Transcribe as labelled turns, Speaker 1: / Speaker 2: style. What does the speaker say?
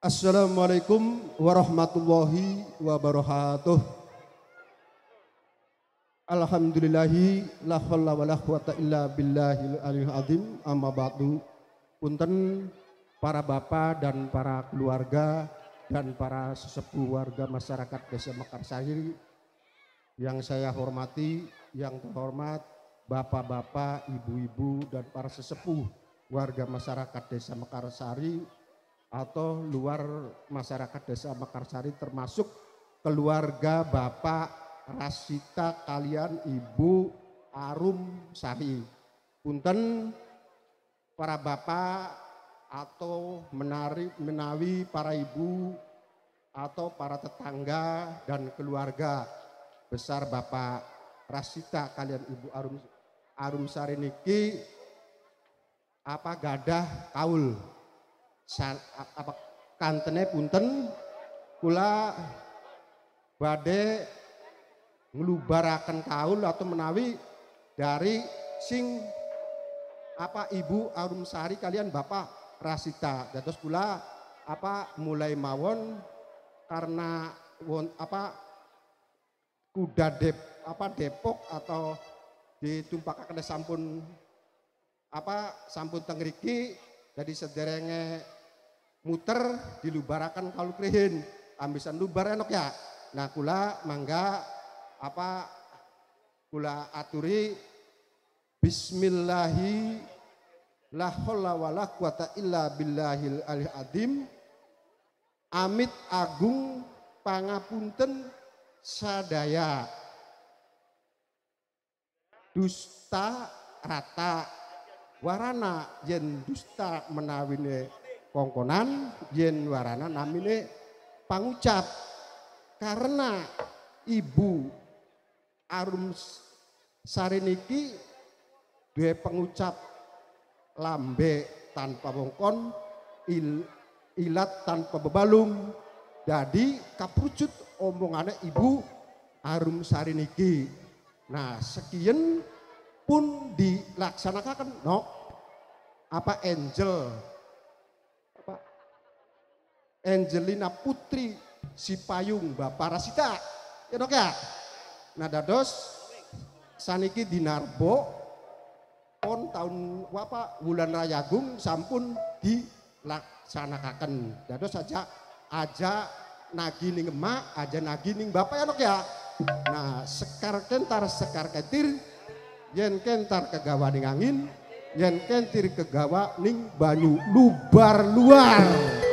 Speaker 1: Assalamualaikum warahmatullahi wabarakatuh. Alhamdulillahi la haula wala quwata illa billahil aliyil azim. Amma ba'du. Punten para bapak dan para keluarga dan para sesepuh warga masyarakat Desa Mekarsari yang saya hormati, yang terhormat bapak-bapak, ibu-ibu dan para sesepuh warga masyarakat Desa Mekarsari atau luar masyarakat Desa Mekarsari, termasuk keluarga Bapak Rasita kalian Ibu Arum Sari. Punten para bapak atau menawi para ibu atau para tetangga dan keluarga besar Bapak Rasita kalian Ibu Arum Sari niki apa gadah kaul apa kantene punten kula badhe nglubaraken kaul atau menawi dari sing apa Ibu Arum Sari kalian Bapak Rasita. Dados kula apa mulai mawon karena apa kuda Depok atau ditumpakaken sampun apa sampun teng mriki jadi sederenge muter dilubarakan kalau krihin ambisan lubar enok ya. Nah kula mangga apa kula aturi bismillahi la haula wala quwata illa billahil aliyil azim. Amit agung pangapunten sadaya dusta rata warana yen dusta menawine kongkonan yen warana namine pangucap. Karena Ibu Arum Sari niki duwe pengucap lambe tanpa bongkon, ilat tanpa bebalung, jadi kaprucut omongane Ibu Arum Sari niki. Nah sekian pun dilaksanakan no apa Angelina Putri si payung Bapak Rasita ya dok ya. Nah dados saniki dinarbo pon tahun apa bulan Rayagung sampun dilaksanakan. Dados saja aja nagi ning emak aja nagi ning bapak ya dok ya. Nah sekar kentar sekar ketir yen kentar kegawa ning angin yen kentir kegawa ning banyu lubar luar.